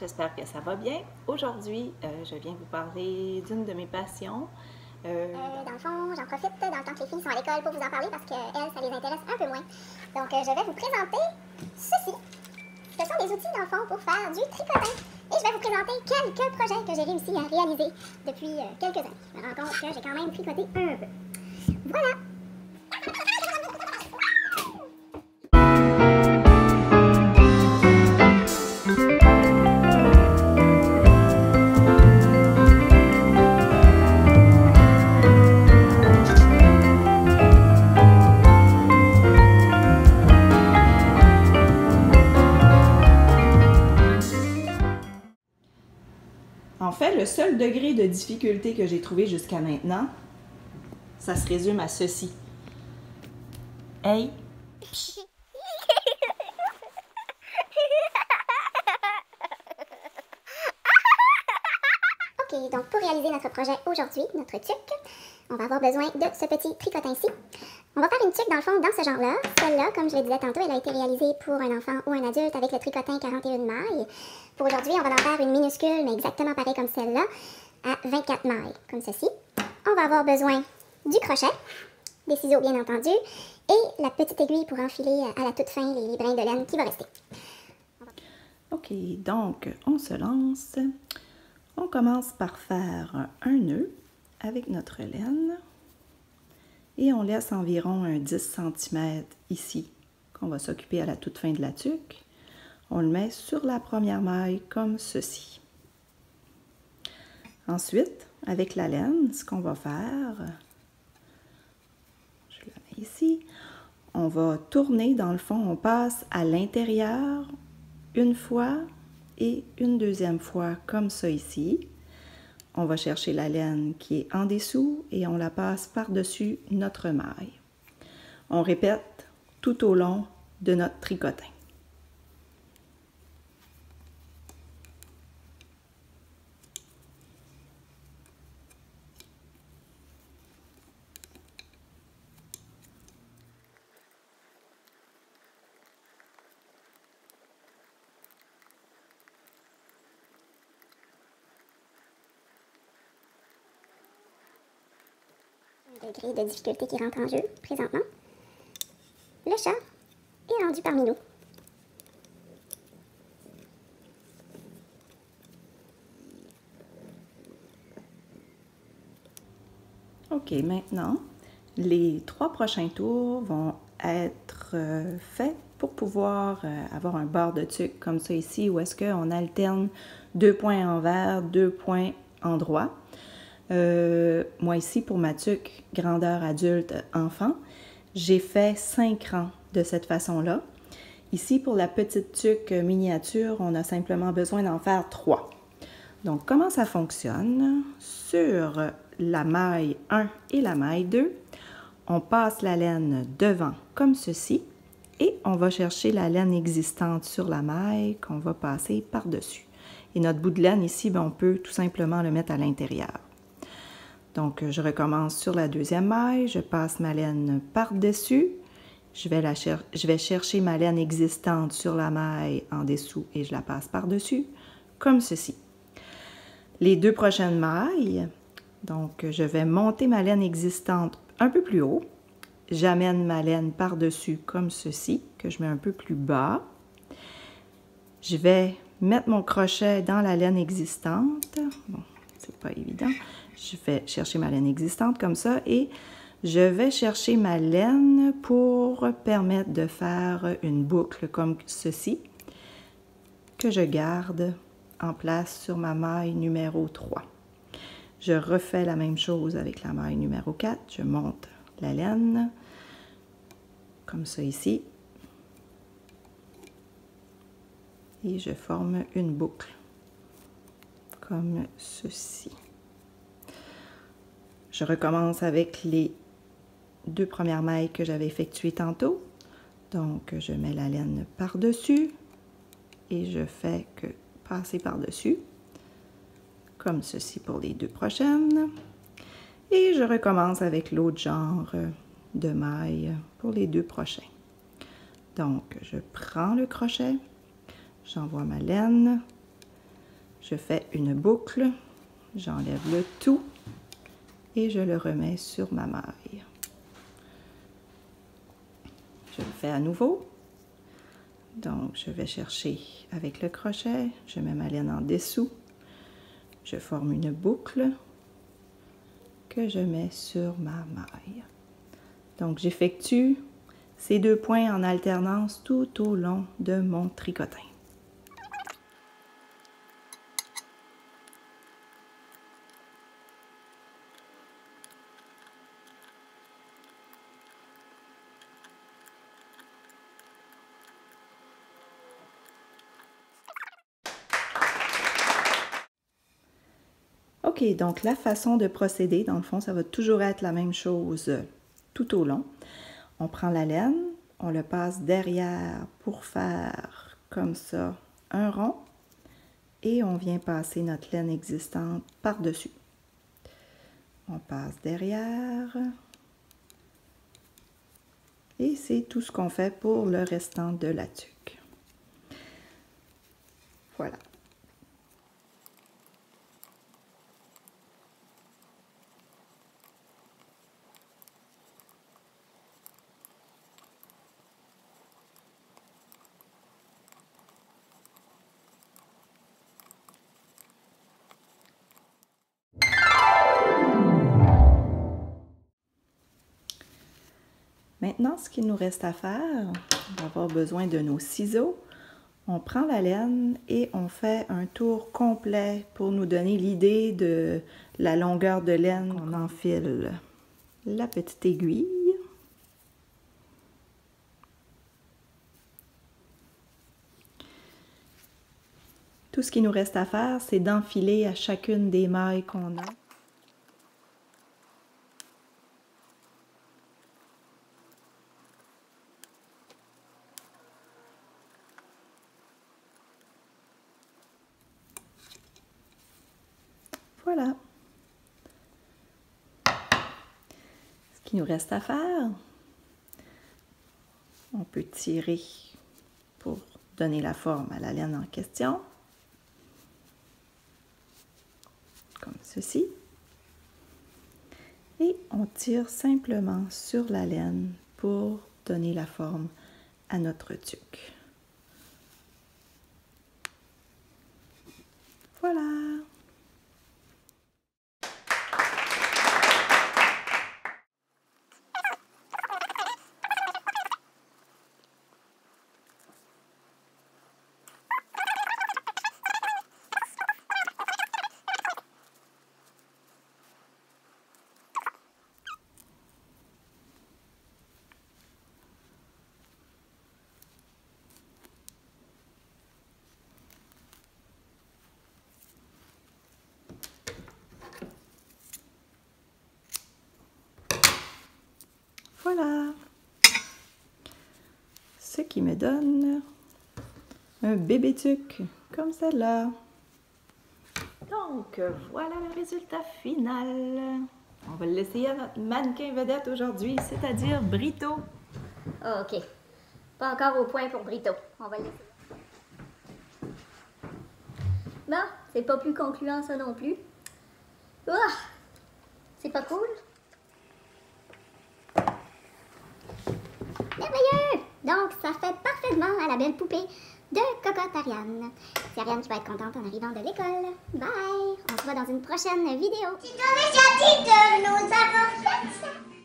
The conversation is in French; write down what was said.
j'espère que ça va bien. Aujourd'hui, je viens vous parler d'une de mes passions. Dans le fond, j'en profite dans le temps que les filles sont à l'école pour vous en parler parce qu'elles, ça les intéresse un peu moins. Donc, je vais vous présenter ceci. Ce sont des outils, dans le fond, pour faire du tricotin. Et je vais vous présenter quelques projets que j'ai réussi à réaliser depuis quelques années. Je me rends compte que j'ai quand même tricoté un peu. Voilà! En fait, le seul degré de difficulté que j'ai trouvé jusqu'à maintenant, ça se résume à ceci. Hey! Ok, donc pour réaliser notre projet aujourd'hui, notre tuque, on va avoir besoin de ce petit tricotin-ci. On va faire une tuque dans le fond dans ce genre-là. Celle-là, comme je le disais tantôt, elle a été réalisée pour un enfant ou un adulte avec le tricotin 41 mailles. Pour aujourd'hui, on va en faire une minuscule, mais exactement pareil comme celle-là, à 24 mailles, comme ceci. On va avoir besoin du crochet, des ciseaux bien entendu, et la petite aiguille pour enfiler à la toute fin les brins de laine qui va rester. Ok, donc on se lance. On commence par faire un nœud avec notre laine et on laisse environ un 10 cm ici qu'on va s'occuper à la toute fin de la tuque. On le met sur la première maille comme ceci. Ensuite, avec la laine, ce qu'on va faire, je la mets ici, on va tourner dans le fond, on passe à l'intérieur une fois et une deuxième fois comme ça ici. On va chercher la laine qui est en dessous et on la passe par-dessus notre maille. On répète tout au long de notre tricotin. Degré de difficulté qui rentre en jeu présentement. Le chat est rendu parmi nous. Ok, maintenant, les 3 prochains tours vont être faits pour pouvoir avoir un bord de tuque comme ça ici, où est-ce qu'on alterne 2 points envers, 2 points endroits. Moi ici, pour ma tuque grandeur adulte enfant, j'ai fait 5 rangs de cette façon-là. Ici, pour la petite tuque miniature, on a simplement besoin d'en faire 3. Donc, comment ça fonctionne? Sur la maille 1 et la maille 2, on passe la laine devant comme ceci et on va chercher la laine existante sur la maille qu'on va passer par-dessus. Et notre bout de laine ici, on peut tout simplement le mettre à l'intérieur. Donc, je recommence sur la deuxième maille, je passe ma laine par-dessus, je vais chercher ma laine existante sur la maille en dessous et je la passe par-dessus, comme ceci. Les 2 prochaines mailles, donc je vais monter ma laine existante un peu plus haut, j'amène ma laine par-dessus comme ceci, que je mets un peu plus bas. Je vais mettre mon crochet dans la laine existante. Bon, c'est pas évident. Je vais chercher ma laine existante comme ça et je vais chercher ma laine pour permettre de faire une boucle comme ceci que je garde en place sur ma maille numéro 3. Je refais la même chose avec la maille numéro 4. Je monte la laine comme ça ici et je forme une boucle comme ceci. Je recommence avec les 2 premières mailles que j'avais effectuées tantôt. Donc, je mets la laine par-dessus et je fais que passer par-dessus, comme ceci pour les 2 prochaines. Et je recommence avec l'autre genre de mailles pour les 2 prochains. Donc, je prends le crochet, j'envoie ma laine Je fais une boucle, j'enlève le tout et je le remets sur ma maille. Je le fais à nouveau. Donc, je vais chercher avec le crochet, je mets ma laine en dessous, je forme une boucle que je mets sur ma maille. Donc, j'effectue ces 2 points en alternance tout au long de mon tricotin. OK, donc la façon de procéder, dans le fond, ça va toujours être la même chose tout au long. On prend la laine, on le passe derrière pour faire comme ça un rond et on vient passer notre laine existante par-dessus. On passe derrière et c'est tout ce qu'on fait pour le restant de la tuque. Voilà. Maintenant, ce qu'il nous reste à faire, on va avoir besoin de nos ciseaux. On prend la laine et on fait un tour complet pour nous donner l'idée de la longueur de laine. On enfile la petite aiguille. Tout ce qu'il nous reste à faire, c'est d'enfiler à chacune des mailles qu'on a. Voilà. Ce qu'il nous reste à faire, on peut tirer pour donner la forme à la laine en question, comme ceci. Et on tire simplement sur la laine pour donner la forme à notre tuque. Voilà. Voilà, ce qui me donne un bébé tuque comme celle-là. Donc, voilà le résultat final. On va l'essayer à notre mannequin vedette aujourd'hui, c'est-à-dire Brito. OK. Pas encore au point pour Brito. On va le laisser. Bon, c'est pas plus concluant ça non plus. Ouah! C'est pas cool? Merveilleux! Donc, ça fait parfaitement à la belle poupée de Cocotte Ariane. C'est Ariane qui va être contente en arrivant de l'école. Bye! On se voit dans une prochaine vidéo. C'est trop gentil de nous avoir fait ça!